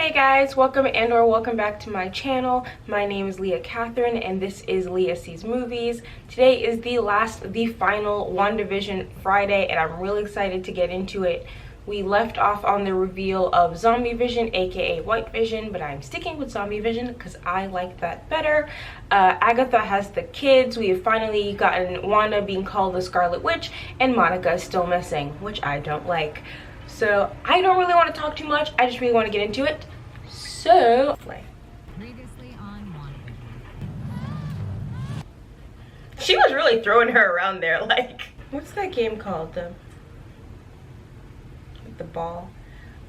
Hey guys, welcome back to my channel. My name is Leah Catherine and this is Leah Sees Movies. Today is the final WandaVision Friday and I'm really excited to get into it. We left off on the reveal of Zombie Vision, aka White Vision, but I'm sticking with Zombie Vision because I like that better. Agatha has the kids. We have finally gotten Wanda being called the Scarlet Witch and Monica is still missing, which I don't like. So I don't really want to talk too much. I just really want to get into it. So Previously on WandaVision. she was really throwing her around there. Like, what's that game called? The ball.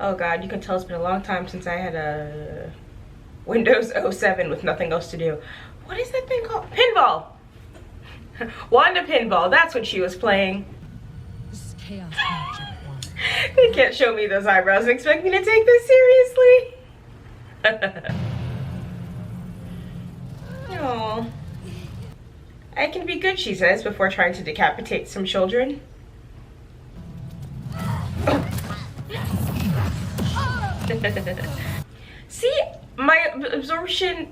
Oh God, you can tell it's been a long time since I had a Windows 07 with nothing else to do. What is that thing called? Pinball. Wanda Pinball. That's what she was playing. This is chaos. They can't show me those eyebrows and expect me to take this seriously. Oh, I can be good, she says, before trying to decapitate some children. See, my absorption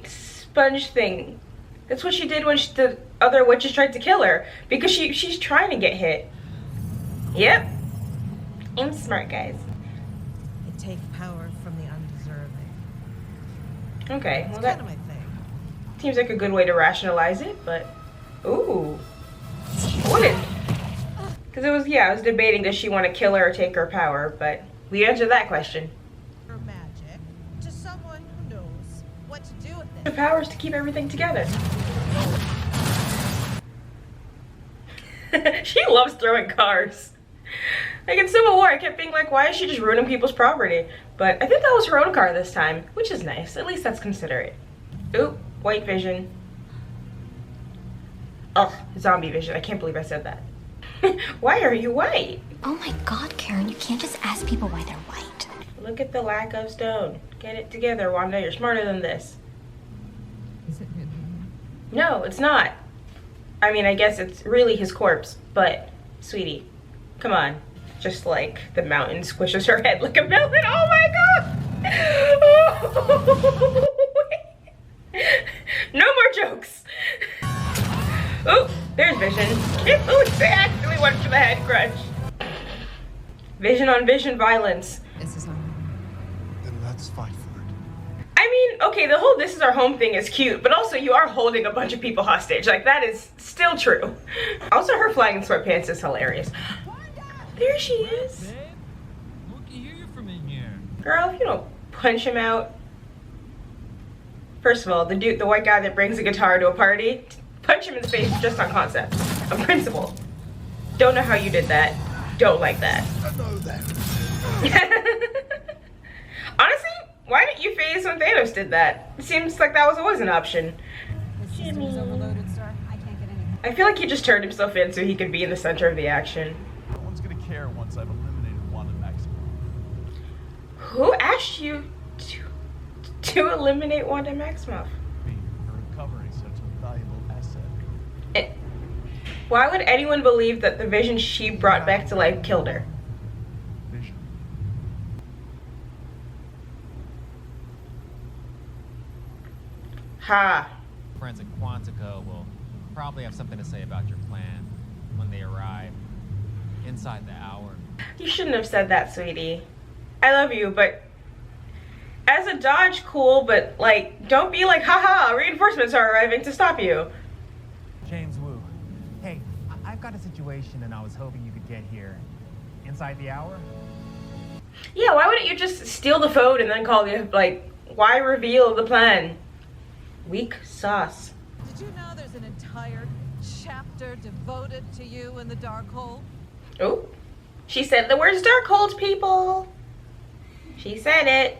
sponge thing. That's what she did when the other witches tried to kill her, because she's trying to get hit. Yep. I'm smart, guys. It takes power from the undeserving. Okay, well It's that kind of my thing. seems like a good way to rationalize it, but ooh, what is? Because I was debating, does she want to kill her or take her power? But we answered that question. Or magic to someone who knows what to do with The it. power is to keep everything together. She loves throwing cars. Like in Civil War, I kept being like, why is she just ruining people's property? But I think that was her own car this time, which is nice. At least that's considerate. Oop, White Vision. Ugh, Zombie Vision. I can't believe I said that. Why are you white? Oh my god, Karen, you can't just ask people why they're white. Look at the lack of stone. Get it together, Wanda. You're smarter than this. Is it really? No, it's not. I mean, I guess it's really his corpse, but sweetie, come on. Just like the mountain squishes her head like a melon. Oh my god! Oh. No more jokes. Oh, there's Vision. Can't believe they actually went for the head crunch. Vision on Vision violence. This is on. Then let's fight for it. I mean, okay, the whole "this is our home" thing is cute, but also you are holding a bunch of people hostage. Like, that is still true. Also, her flying in sweatpants is hilarious. There she is. Babe, look, hear you from in here. Girl, if you don't punch him out. First of all, the white guy that brings a guitar to a party, punch him in the face just on concept. A principle. Don't know how you did that. Don't like that. I know that. Honestly, why didn't you phase when Thanos did that? It seems like that was always an option. The system is overloaded, sir. I can't get anything. I feel like he just turned himself in so he could be in the center of the action. No one's gonna care once I've eliminated Wanda Maximoff. Who asked you to eliminate Wanda Maximoff? Me for recovering such a valuable asset. Why would anyone believe that the Vision she brought back to life killed her? Vision. Ha. Friends at Quantico will probably have something to say about your plan when they arrive inside the hour. You shouldn't have said that, sweetie. I love you, but as a Dodge, cool, but like, don't be like, haha, reinforcements are arriving to stop you. James Wu. Hey, I've got a situation and I was hoping you could get here. Inside the hour? Yeah, why wouldn't you just steal the phone and then call the, like, why reveal the plan? Weak sauce. Did you know there's an entire chapter devoted to you in the darkhold? Oh, she said the words darkhold, people. She said it.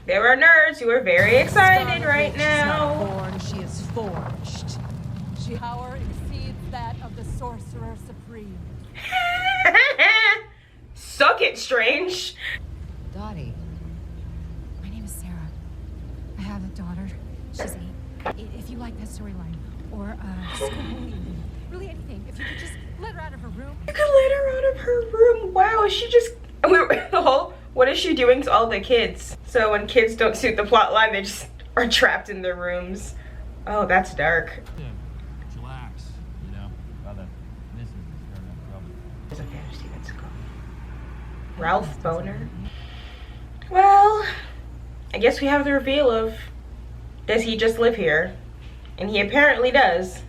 There are nerds who are very excited right now. She's not born, she is forged. She power exceeds that of the sorcerer supreme. Suck it, Strange. Dottie. My name is Sarah. I have a daughter. She's 8. If you like that storyline, or schooling, really anything, if you could just let her out of her room. You could let her out of her room. Wow, she just What is she doing to all the kids? So when kids don't suit the plot line, they just are trapped in their rooms. Oh, that's dark. Yeah, relax, you know. Other missus is turning up trouble. There's a fantasy that's cool. Ralph Boner. Well, I guess we have the reveal of, does he just live here? And he apparently does.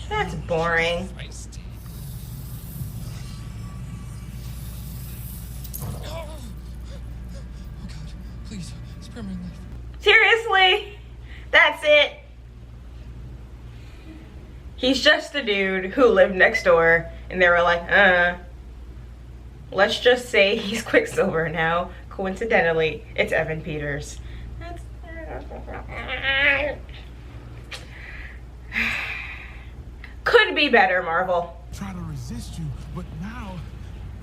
That's boring. Please, spare my life. Seriously? That's it? He's just a dude who lived next door, and they were like, let's just say he's Quicksilver now. Coincidentally, it's Evan Peters. Could be better, Marvel. Try to resist you, but now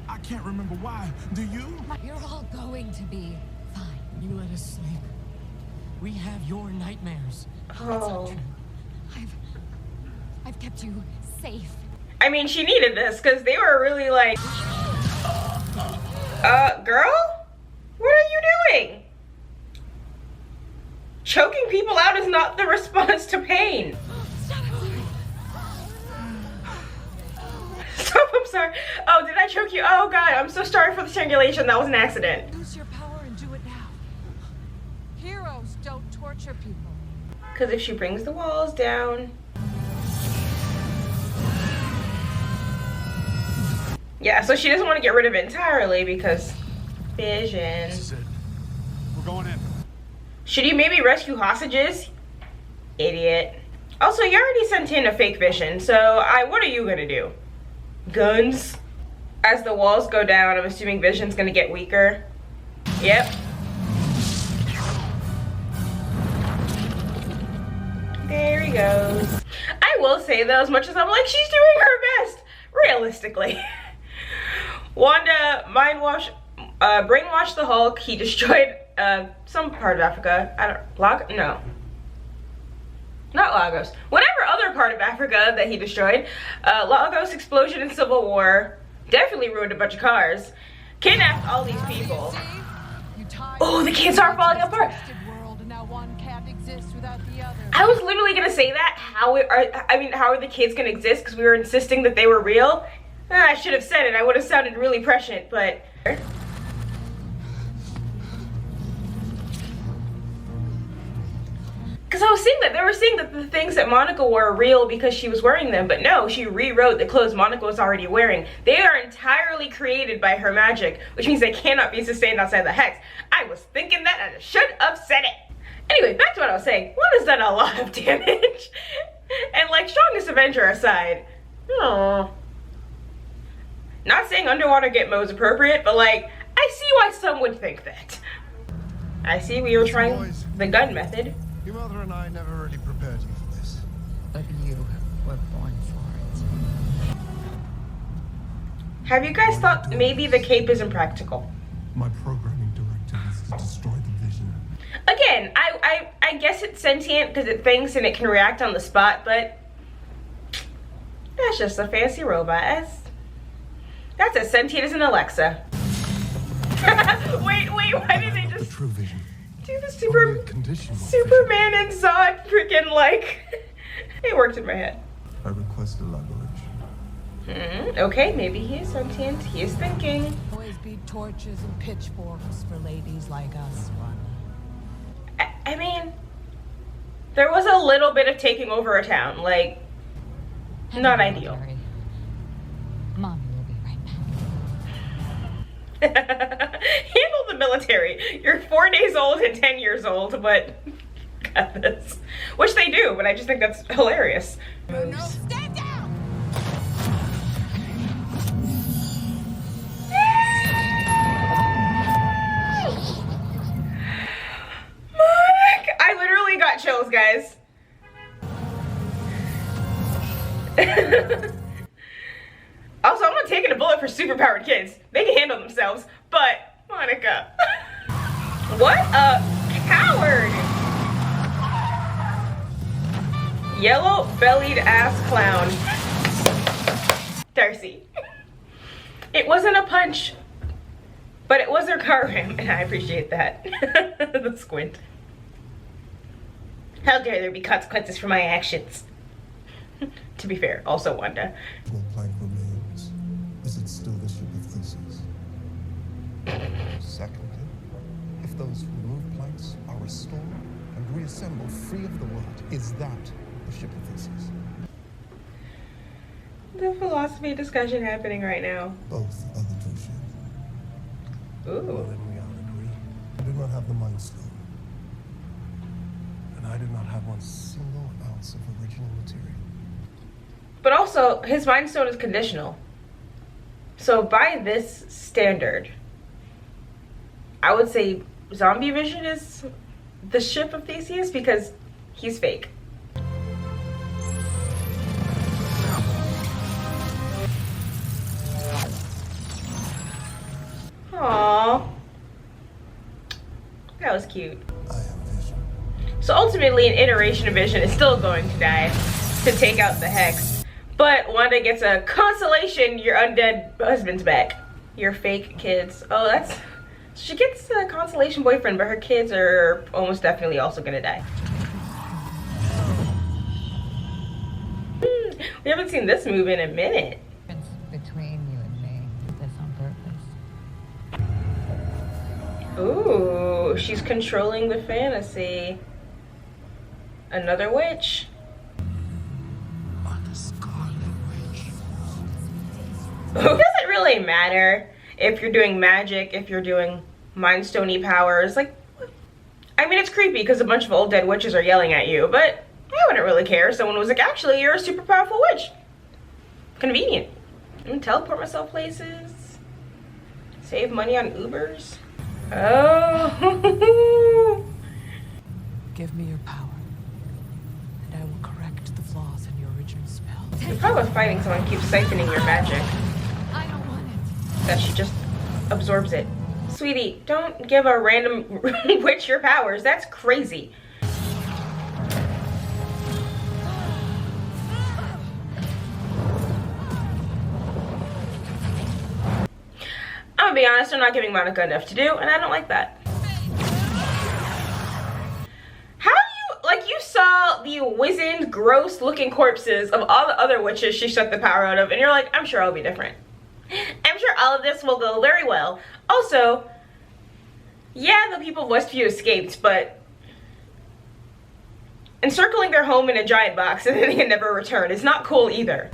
I can't remember why. Do you? You're all going to be fine. You let us sleep. We have your nightmares. Oh. I've kept you safe. I mean, she needed this because they were really like, girl? What are you doing? Choking people out is not the response to pain. Stop, I'm sorry. Oh, did I choke you? Oh God, I'm so sorry for the strangulation. That was an accident. Use your power and do it now. Heroes don't torture people. Because if she brings the walls down. Yeah, so she doesn't want to get rid of it entirely because Vision. This is it. We're going in. Should you maybe rescue hostages? Idiot. Also, you already sent in a fake Vision, so what are you gonna do? Guns? As the walls go down, I'm assuming Vision's gonna get weaker. Yep. There he goes. I will say though, as much as I'm like, she's doing her best, realistically. Wanda brainwashed the Hulk. He destroyed some part of Africa. No. Not Lagos. Whatever other part of Africa that he destroyed. Lagos explosion in Civil War. Definitely ruined a bunch of cars. Kidnapped all these people. Oh, the kids are falling apart. I was literally gonna say that. How are the kids gonna exist? Because we were insisting that they were real. I should have said it. I would have sounded really prescient, but. Because I was seeing that they were saying that the things that Monica wore are real because she was wearing them, but no, she rewrote the clothes Monica was already wearing. They are entirely created by her magic, which means they cannot be sustained outside the hex. I was thinking that and I should have said it. Anyway, back to what I was saying. Wanda's done a lot of damage. And like, strongest Avenger aside, oh. Not saying underwater Gitmo is appropriate, but like, I see why some would think that. I see we were trying the gun method. Your mother and I never really prepared you for this. But you were born for it. Have you guys thought maybe the cape isn't practical? My programming directive is to destroy the Vision. Again, I guess it's sentient because it thinks and it can react on the spot, but that's just a fancy robot. That's as sentient as an Alexa. wait, why did they just... The true Vision. Do the Superman and Zod freaking like it worked in my head. I request elaboration. Okay, maybe he is sentient. He is thinking. Always be torches and pitchforks for ladies like us, Wanda. I mean, there was a little bit of taking over a town, like not ideal. Mommy will be right back. Handle the military. You're 4 days old and 10 years old, but got this. Which they do, but I just think that's hilarious. No, stand down! Monica! I literally got chills, guys. Also, I'm not taking a bullet for superpowered kids. They can handle themselves, but Monica. What a coward! Yellow-bellied ass clown. Darcy. It wasn't a punch. But it was her car ram, and I appreciate that. The squint. How dare there be consequences for my actions? To be fair, also Wanda. What plank remains? Is it still the ship of Theseus? Secondly, if those removed planks are restored and reassembled free of the world, is that the ship of Theseus? The philosophy discussion happening right now. Both are the true ship. Well, Ooh. then we all agree. I do not have the Mind Stone. And I do not have one single ounce of original material. But also, his Mind Stone is conditional. So by this standard, I would say WandaVision is the ship of Theseus because he's fake. Aww. That was cute. I am Vision. So ultimately, an iteration of Vision is still going to die to take out the Hex. But Wanda gets a consolation, your undead husband's back. Your fake kids. Oh, that's... She gets a consolation boyfriend, but her kids are almost definitely also gonna die. We haven't seen this move in a minute. It's between you and me. This on purpose. Ooh, she's controlling the fantasy. Another witch. The Scarlet Witch. It doesn't really matter if you're doing magic, if you're doing Mind Stone-y powers. Like, I mean, it's creepy because a bunch of old dead witches are yelling at you, but I wouldn't really care if someone was like, actually, you're a super powerful witch. Convenient. I'm gonna teleport myself places. Save money on Ubers. Oh. Give me your power, and I will correct the flaws in your original spell. The problem with fighting someone keeps siphoning your magic. I don't want it. That she just absorbs it. Sweetie, don't give a random witch your powers. That's crazy. I'm gonna be honest, I'm not giving Monica enough to do, and I don't like that. How do you, like, you saw the wizened, gross looking corpses of all the other witches she shut the power out of, and you're like, I'm sure I'll be different. I'm sure all of this will go very well. Also, yeah, the people of Westview escaped, but encircling their home in a giant box and then they can never return is not cool either.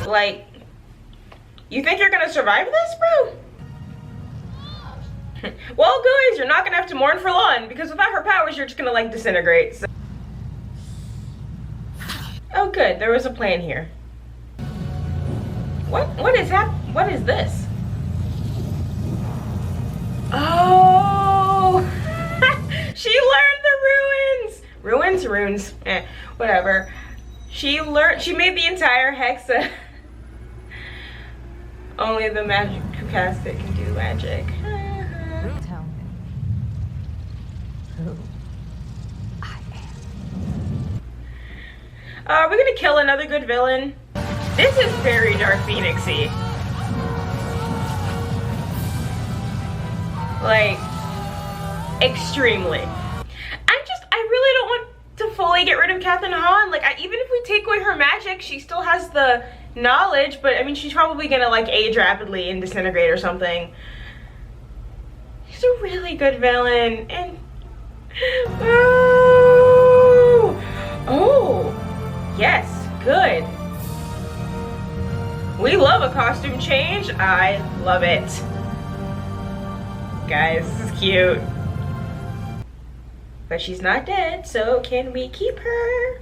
Like, you think you're gonna survive this, bro? Well, guys, you're not gonna have to mourn for long because without her powers, you're just gonna like disintegrate. So. Oh, good. There was a plan here. What is this? Oh, she learned the runes. Runes. Whatever. She made the entire hexa. Only the magic who cast it can do magic. Tell me who I am. Are we gonna kill another good villain? This is very Dark Phoenix-y. Like, extremely. I really don't want to fully get rid of Catherine Hahn. Like, even if we take away her magic, she still has the knowledge, but I mean, she's probably gonna like age rapidly and disintegrate or something. She's a really good villain, and oh, yes, good. We love a costume change. I love it. Guys, this is cute. But she's not dead, so can we keep her?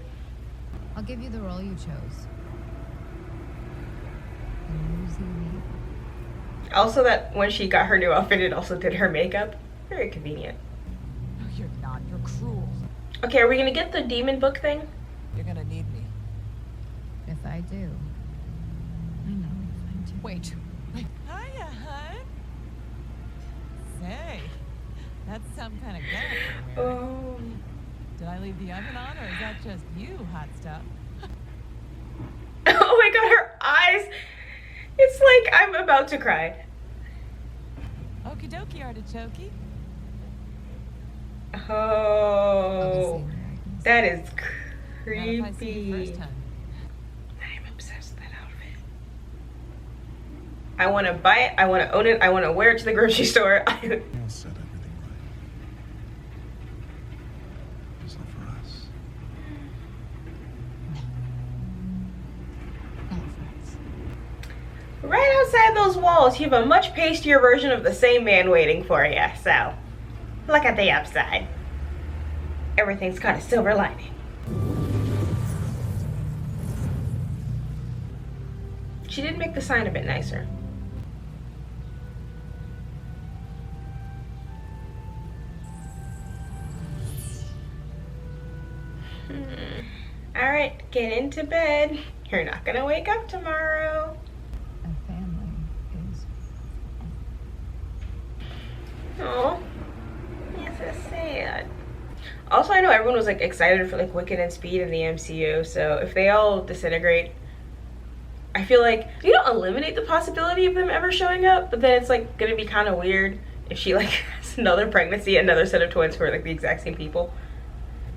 I'll give you the role you chose. Also, that when she got her new outfit, it also did her makeup. Very convenient. No, you're not. You're cruel. Okay, are we gonna get the demon book thing? You're gonna need me. If I do, I know you'll find you. Wait. Hiya, hun. Say, that's some kind of gown you're wearing. Oh. Did I leave the oven on, or is that just you, hot stuff? Oh my god, her eyes! Like, I'm about to cry. Okie dokie, artichoke. Oh, that is creepy. First, hun. I'm obsessed with that outfit. I want to buy it. I want to own it. I want to wear it to the grocery store. You all said everything right. It's not for us. Not for us. Right outside those walls, you have a much pastier version of the same man waiting for you. So, look at the upside. Everything's got a silver lining. She did make the sign a bit nicer. All right, get into bed. You're not gonna wake up tomorrow. A family is. Oh, it's so sad. Also, I know everyone was like excited for like Wicked and Speed in the MCU, so if they all disintegrate, I feel like you don't eliminate the possibility of them ever showing up, but then it's like gonna be kind of weird if she like has another pregnancy, another set of twins who are like the exact same people.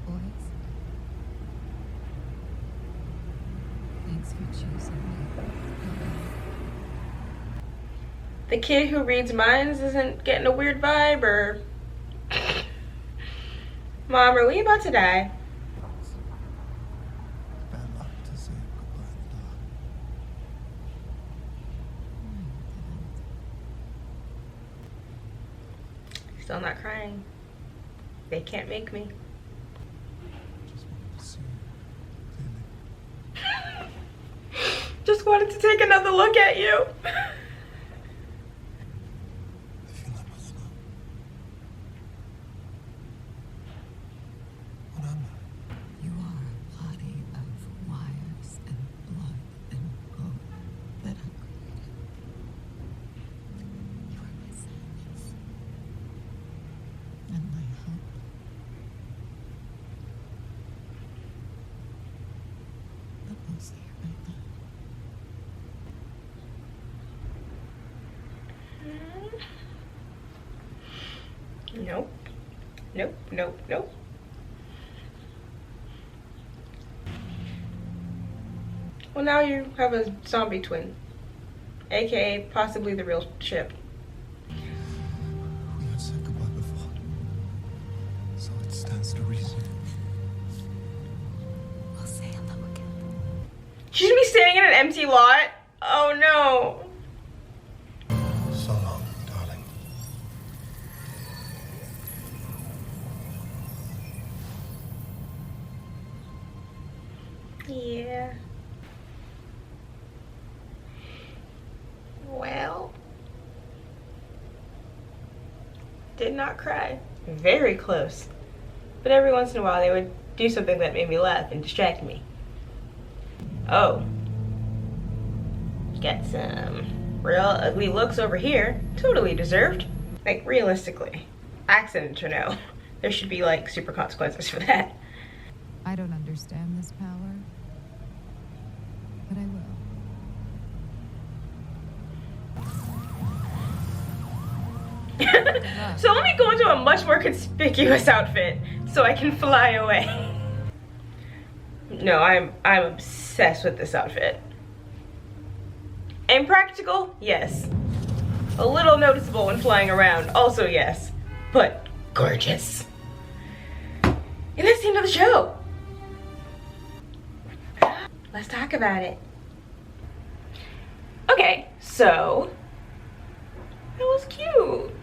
Boys. Thanks for choosing me. The kid who reads minds isn't getting a weird vibe, or Mom, are we about to die? Bad luck to say goodbye in the dark. Still not crying. They can't make me. Just wanted to see you clearly. Just wanted to take another look at you. I feel I must know. What am I? You are a body of wires and blood and bone that I created. You are my sadness and my hope. But mostly you're my love. Nope. Nope, nope, nope. Well, now you have a zombie twin, aka possibly the real ship. We had said goodbye before, so it stands to reason. We'll say hello again. She's gonna be standing in an empty lot? Oh no. So long, darling. Yeah. Well. Did not cry. Very close. But every once in a while they would do something that made me laugh and distract me. Oh. Got some real ugly looks over here. Totally deserved. Like, realistically. Accident or no. There should be like super consequences for that. I don't understand this power, but I will. So let me go into a much more conspicuous outfit so I can fly away. No, I'm obsessed with this outfit. Impractical? Yes. A little noticeable when flying around? Also yes. But gorgeous. And that's the end of the show. Let's talk about it. Okay, so that was cute.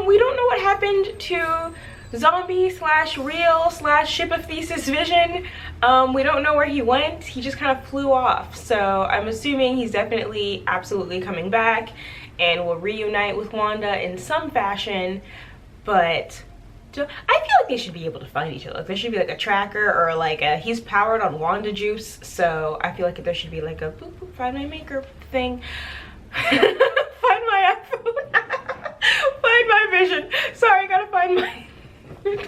We don't know what happened to zombie slash real slash ship of thesis Vision. We don't know where he went. He just kind of flew off. So I'm assuming he's definitely absolutely coming back and will reunite with Wanda in some fashion. But I feel like they should be able to find each other. Like there should be like a tracker or like a he's powered on Wanda juice. So I feel like there should be like a boop boop find my maker thing. Find my iPhone. Find my vision. Sorry, I gotta find my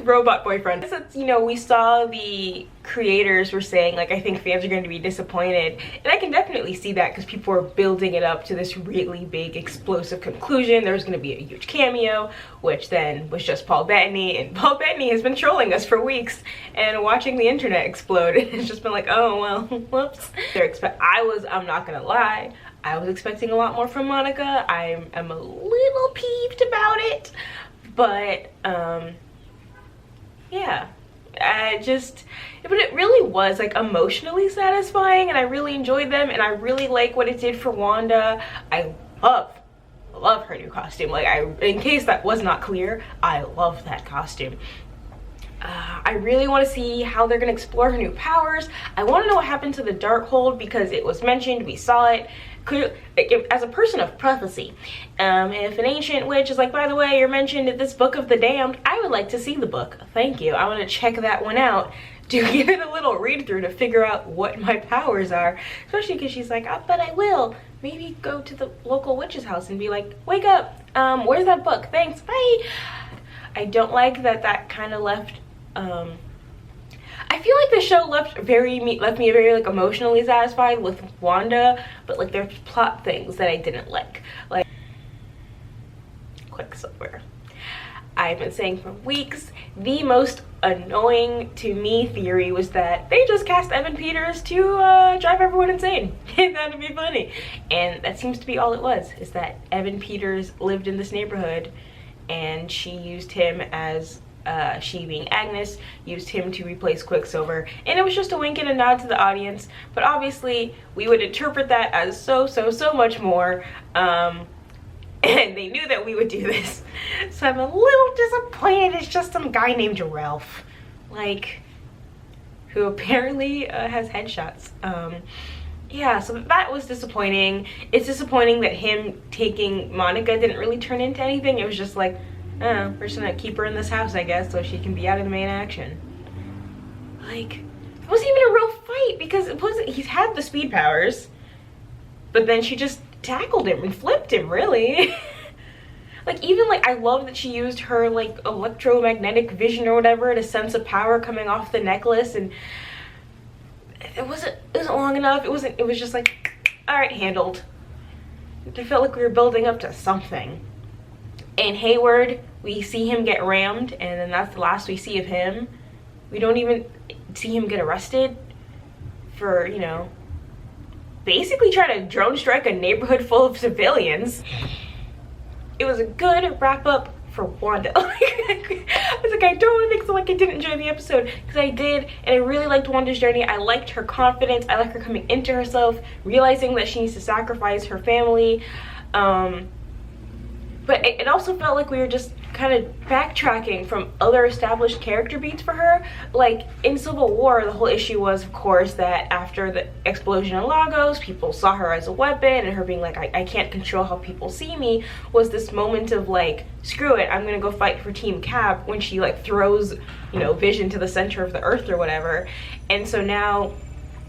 robot boyfriend. Since, you know, we saw the creators were saying, like, I think fans are going to be disappointed, and I can definitely see that because people were building it up to this really big explosive conclusion. There was going to be a huge cameo, which then was just Paul Bettany, and Paul Bettany has been trolling us for weeks and watching the internet explode. It's just been like, oh well, whoops. I'm not gonna lie, I was expecting a lot more from Monica. I am a little peeved about it, but yeah, but it really was like emotionally satisfying, and I really enjoyed them, and I really like what it did for Wanda. I love her new costume. Like, in case that was not clear, I love that costume. I really want to see how they're going to explore her new powers. I want to know what happened to the darkhold, because it was mentioned, we saw it. As a person of prophecy, if an ancient witch is like, by the way, you're mentioned in this book of the damned, I would like to see the book. Thank you. I want to check that one out to give it a little read through to figure out what my powers are. Especially because she's like, oh, but I will. Maybe go to the local witch's house and be like, wake up. Where's that book? Thanks. Bye. I don't like that kind of left. I feel like the show left me very like emotionally satisfied with Wanda, but like there's plot things that I didn't like Quicksilver. I've been saying for weeks, the most annoying to me theory was that they just cast Evan Peters to drive everyone insane. That'd be funny. And that seems to be all it was, is that Evan Peters lived in this neighborhood and she used him as she being Agnes, used him to replace Quicksilver, and it was just a wink and a nod to the audience, but obviously we would interpret that as so much more, and they knew that we would do this, so I'm a little disappointed it's just some guy named Ralph, like, who apparently has headshots. Yeah, so that was disappointing. It's disappointing that him taking Monica didn't really turn into anything. It was just like, oh, we're just gonna keep her in this house, I guess, so she can be out of the main action. Like, it wasn't even a real fight, because he's had the speed powers, but then she just tackled him and flipped him, really. Like, even like, I love that she used her like electromagnetic vision or whatever to sense a power coming off the necklace, and it wasn't long enough. It was just like, all right, handled. I felt like we were building up to something. And Hayward, we see him get rammed, and then that's the last we see of him. We don't even see him get arrested for, you know, basically trying to drone strike a neighborhood full of civilians. It was a good wrap up for Wanda. I was like, I don't want to make it so like I didn't enjoy the episode, because I did, and I really liked Wanda's journey. I liked her confidence. I like her coming into herself, realizing that she needs to sacrifice her family. But it also felt like we were just kind of backtracking from other established character beats for her. Like in Civil War, the whole issue was, of course, that after the explosion in Lagos, people saw her as a weapon, and her being like, I can't control how people see me, was this moment of like, screw it, I'm gonna go fight for Team Cap, when she like throws, you know, Vision to the center of the earth or whatever. And so now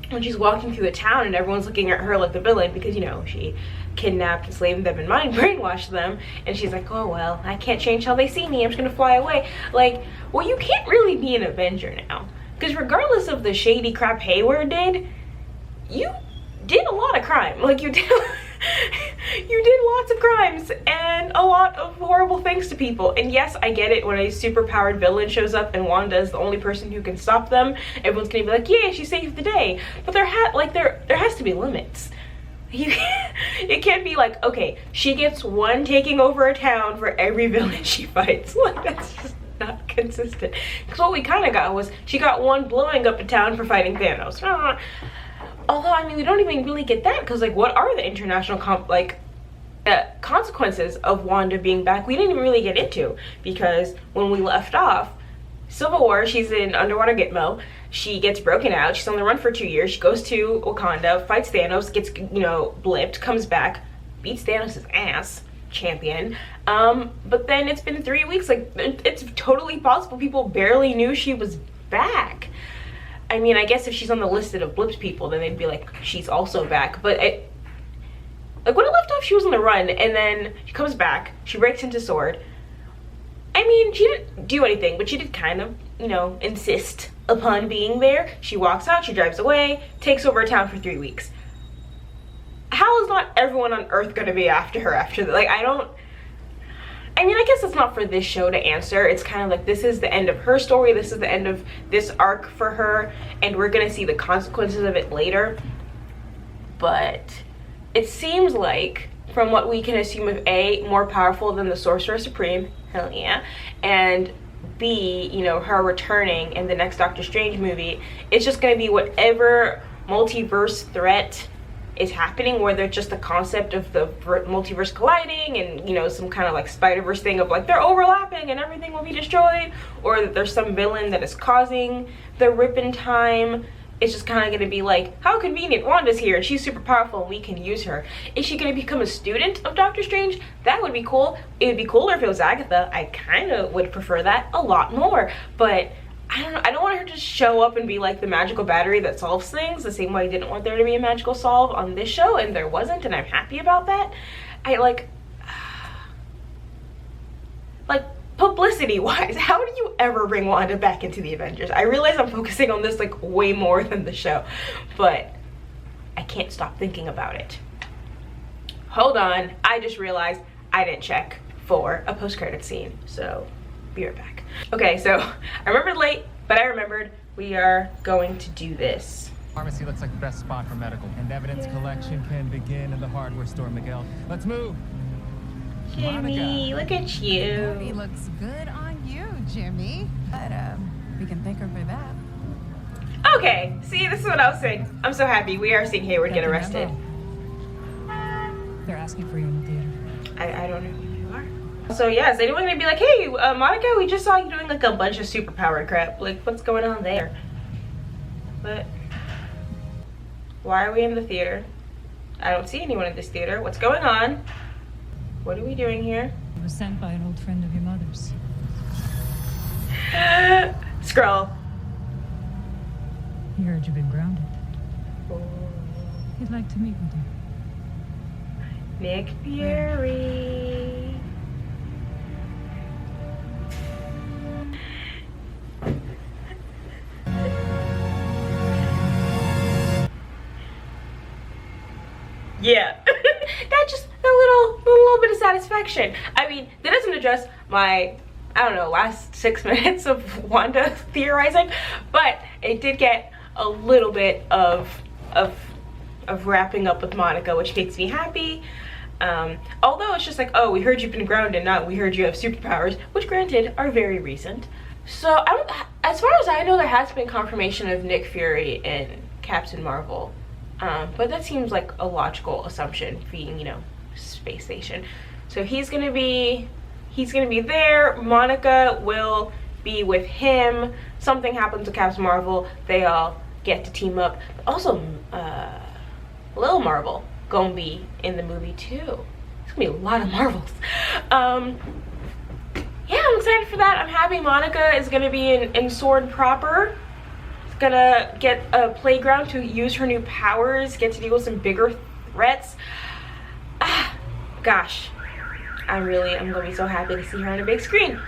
when she's walking through the town and everyone's looking at her like the villain, because, you know, she kidnapped, enslaved them, and brainwashed them, and she's like, oh well, I can't change how they see me, I'm just gonna fly away. Like, well, you can't really be an Avenger now, because regardless of the shady crap Hayward did, you did a lot of crime. Like, you did you did lots of crimes and a lot of horrible things to people. And yes, I get it, when a super powered villain shows up and Wanda is the only person who can stop them, everyone's gonna be like, yeah, she saved the day. But there has to be limits. It can't be like, okay, she gets one taking over a town for every villain she fights. Like, that's just not consistent. Because what we kind of got was, she got one blowing up a town for fighting Thanos. Although, I mean, we don't even really get that, because like, what are the international consequences of Wanda being back? We didn't even really get into, because when we left off, Civil War, she's in underwater Gitmo. She gets broken out. She's on the run for 2 years. She goes to Wakanda, fights Thanos, gets, you know, blipped, comes back, beats Thanos' ass, champion. But then it's been 3 weeks. Like, it's totally possible people barely knew she was back. I mean, I guess if she's on the list of blipped people, then they'd be like, she's also back. But like, when I left off, she was on the run, and then she comes back. She breaks into Sword. I mean, she didn't do anything, but she did kind of, you know, insist Upon being there, she walks out, she drives away, takes over a town for 3 weeks. How is not everyone on Earth gonna be after her after that? Like, I mean, I guess it's not for this show to answer. It's kind of like, this is the end of her story, this is the end of this arc for her, and we're gonna see the consequences of it later. But it seems like, from what we can assume of A, more powerful than the Sorcerer Supreme, hell yeah, and B, you know, her returning in the next Doctor Strange movie, it's just going to be whatever multiverse threat is happening, whether it's just the concept of the multiverse colliding and, you know, some kind of like Spider-Verse thing of like they're overlapping and everything will be destroyed, or that there's some villain that is causing the rip in time. It's just kind of going to be like, how convenient, Wanda's here and she's super powerful and we can use her. Is she going to become a student of Doctor Strange? That would be cool. It would be cooler if it was Agatha. I kind of would prefer that a lot more. But I don't know. I don't want her to show up and be like the magical battery that solves things, the same way I didn't want there to be a magical solve on this show, and there wasn't, and I'm happy about that. I like publicity wise, how do you ever bring Wanda back into the Avengers? I realize I'm focusing on this like way more than the show, but I can't stop thinking about it. Hold on, I just realized I didn't check for a post-credit scene, so be right back. Okay, so I remembered late, but I remembered we are going to do this. Pharmacy looks like the best spot for medical. And evidence collection can begin in the hardware store, Miguel. Let's move. Jimmy, look at you. He looks good on you, Jimmy. But we can thank her for that. Okay, see, this is what I was saying. I'm so happy we are seeing Hayward get arrested. They're asking for you in the theater. I don't know who you are. So yeah, is anyone gonna be like, hey, Monica, we just saw you doing like a bunch of superpowered crap. Like, what's going on there? But why are we in the theater? I don't see anyone in this theater. What's going on? What are we doing here? It was sent by an old friend of your mother's. Scroll. He heard you've been grounded. He'd like to meet with you. Nick Fury. Yeah. That just a little bit of satisfaction. I mean, that doesn't address my, I don't know, last 6 minutes of Wanda theorizing, but it did get a little bit of wrapping up with Monica, which makes me happy. Although it's just like, oh, we heard you've been grounded, not we heard you have superpowers, which granted are very recent. So as far as I know, there has been confirmation of Nick Fury in Captain Marvel. But that seems like a logical assumption, being, you know, space station. So he's gonna be there. Monica will be with him. Something happens to Captain Marvel. They all get to team up. But also, Lil Marvel gonna be in the movie too. It's gonna be a lot of Marvels. Yeah, I'm excited for that. I'm happy Monica is gonna be in Sword proper. Gonna get a playground to use her new powers, get to deal with some bigger threats. Gosh, I'm gonna be so happy to see her on a big screen.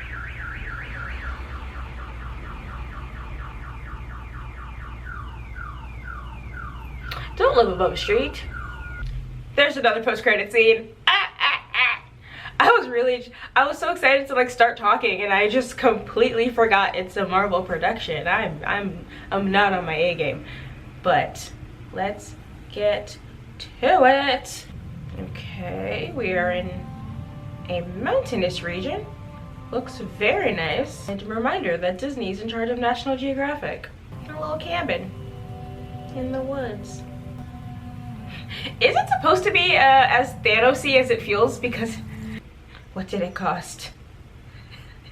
Don't live above a street. There's another post-credit scene. I was so excited to like start talking, and I just completely forgot it's a Marvel production. I'm not on my A game, but let's get to it. Okay, we are in a mountainous region. Looks very nice. And a reminder that Disney's in charge of National Geographic. A little cabin in the woods. Is it supposed to be as Thanos-y as it feels? Because what did it cost?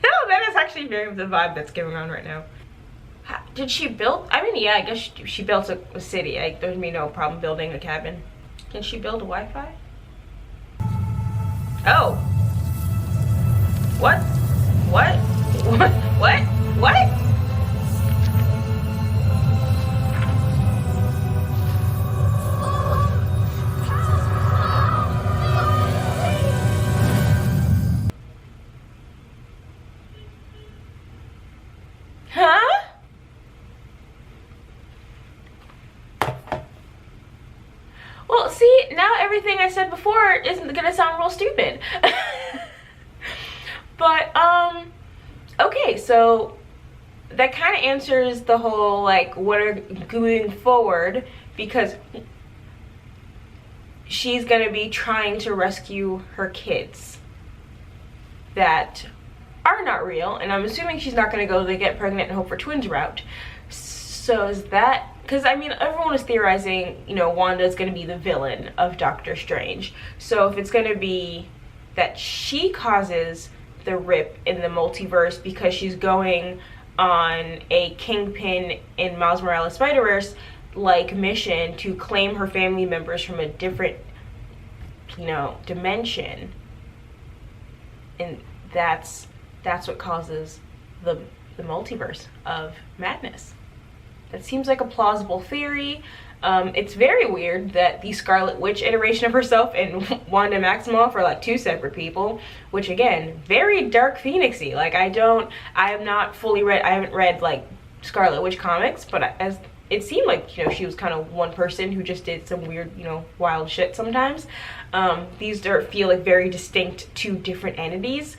No, that is actually very the vibe that's going on right now. Did she build? I mean, yeah, I guess she built a city. Like, there'd be no problem building a cabin. Can she build a Wi-Fi? Oh. What? What? What? What? What? Huh? now everything I said before isn't gonna sound real stupid. But okay, so that kind of answers the whole like what are going forward, because she's gonna be trying to rescue her kids that are not real, and I'm assuming she's not gonna go the get pregnant and hope for twins route. So is that, because I mean everyone is theorizing, you know, Wanda is gonna be the villain of Doctor Strange. So if it's gonna be that she causes the rip in the multiverse because she's going on a Kingpin in Miles Morales Spider-Verse like mission to claim her family members from a different, you know, dimension, and that's what causes the multiverse of madness. That seems like a plausible theory. It's very weird that the Scarlet Witch iteration of herself and Wanda Maximoff are like two separate people, which again, very Dark Phoenix-y. Like I haven't read like Scarlet Witch comics, but as it seemed like, you know, she was kind of one person who just did some weird, you know, wild shit sometimes. These feel like very distinct two different entities,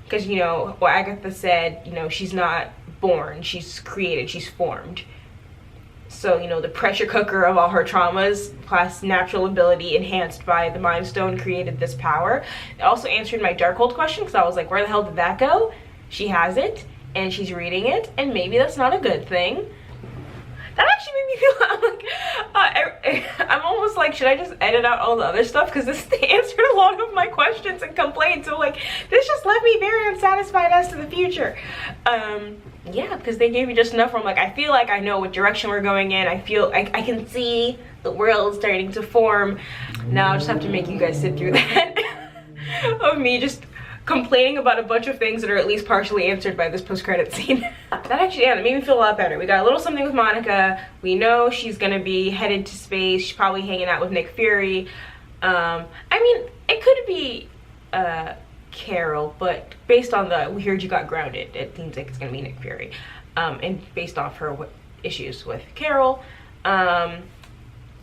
because, you know, what Agatha said, you know, she's not born, she's created, she's formed. So, you know, the pressure cooker of all her traumas plus natural ability enhanced by the Mind Stone created this power. It also answered my darkhold question, because I was like, where the hell did that go? She has it, and she's reading it, and maybe that's not a good thing. That actually made me feel, I'm like, I'm almost like, should I just edit out all the other stuff? Because this answered a lot of my questions and complaints. So like, this just left me very unsatisfied as to the future. Yeah, because they gave me just enough where I'm like, I feel like I know what direction we're going in. I feel like I can see the world starting to form. Now I just have to make you guys sit through that of me just complaining about a bunch of things that are at least partially answered by this post-credit scene. That actually, yeah, it made me feel a lot better. We got a little something with Monica. We know she's gonna be headed to space. She's probably hanging out with Nick Fury. I mean, it could be Carol, but based on the we heard you got grounded, it seems like it's gonna be Nick Fury. And based off her issues with Carol. And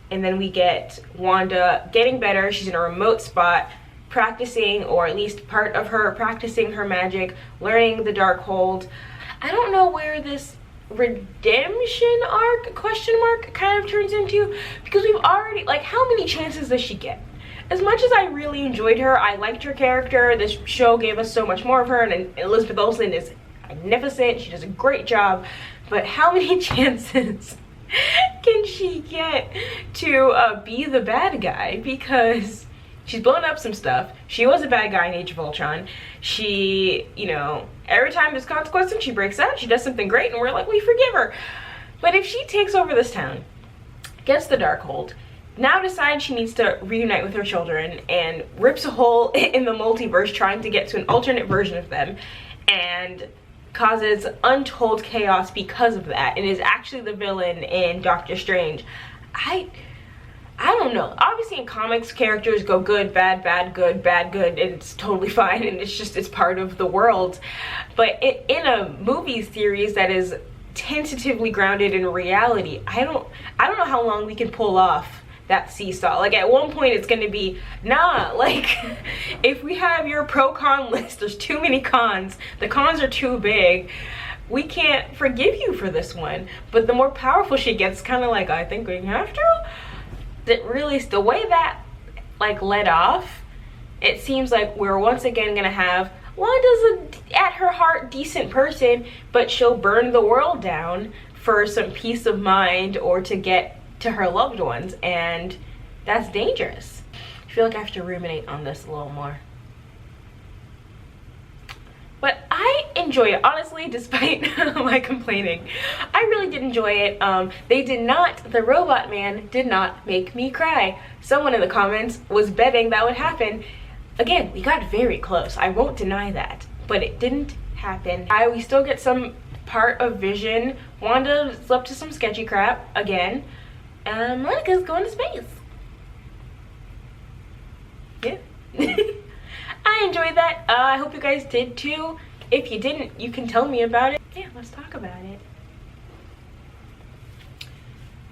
then we get Wanda getting better. She's in a remote spot, practicing, or at least part of her practicing her magic, learning the darkhold. I don't know where this redemption arc question mark kind of turns into, because we've already, like, how many chances does she get? As much as I really enjoyed her, I liked her character, this show gave us so much more of her, and Elizabeth Olsen is magnificent, she does a great job, but how many chances can she get to be the bad guy? Because she's blown up some stuff. She was a bad guy in Age of Ultron. She, you know, every time there's consequences, she breaks out, she does something great, and we're like, we forgive her. But if she takes over this town, gets the darkhold, now decides she needs to reunite with her children, and rips a hole in the multiverse trying to get to an alternate version of them, and causes untold chaos because of that, and is actually the villain in Doctor Strange. I don't know. Obviously in comics, characters go good, bad, bad, good, bad, good, and it's totally fine, and it's part of the world. But in a movie series that is tentatively grounded in reality, I don't know how long we can pull off that seesaw. Like at one point it's gonna be, nah, like if we have your pro-con list, there's too many cons, the cons are too big, we can't forgive you for this one. But the more powerful she gets, kind of like, I think we have to. That really, the way that like led off, it seems like we're once again gonna have Wanda's at her heart decent person, but she'll burn the world down for some peace of mind or to get to her loved ones, and that's dangerous. I feel like I have to ruminate on this a little more. But I enjoy it, honestly, despite my complaining. I really did enjoy it. The robot man did not make me cry. Someone in the comments was betting that would happen. Again, we got very close. I won't deny that, but it didn't happen. We still get some part of Vision. Wanda's up to some sketchy crap again. Monica's going to space. Yeah. I enjoyed that. I hope you guys did too. If you didn't, you can tell me about it. Yeah, let's talk about it.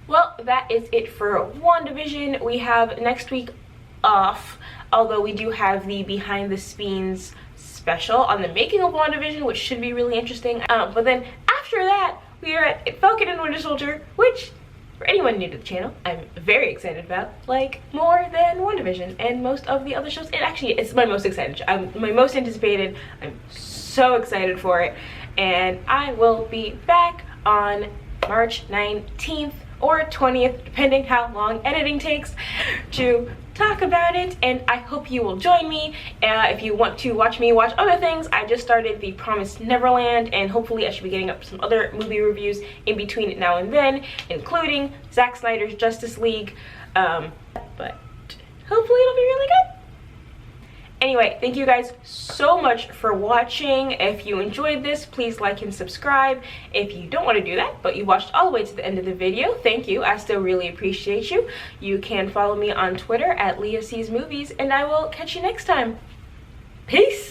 Well, that is it for WandaVision. We have next week off, although we do have the behind the scenes special on the making of WandaVision, which should be really interesting. But then after that, we are at Falcon and Winter Soldier, which for anyone new to the channel, I'm very excited about, like more than WandaVision and most of the other shows. And actually, it's my most excited, my most anticipated. I'm so excited for it, and I will be back on March 19th or 20th, depending how long editing takes, to talk about it. And I hope you will join me. If you want to watch me watch other things, I just started the Promised Neverland, and hopefully I should be getting up some other movie reviews in between now and then, including Zack Snyder's Justice League. But hopefully it'll be really good. Anyway, thank you guys so much for watching. If you enjoyed this, please like and subscribe. If you don't want to do that, but you watched all the way to the end of the video, thank you. I still really appreciate you. You can follow me on Twitter at Leah Sees Movies, and I will catch you next time. Peace!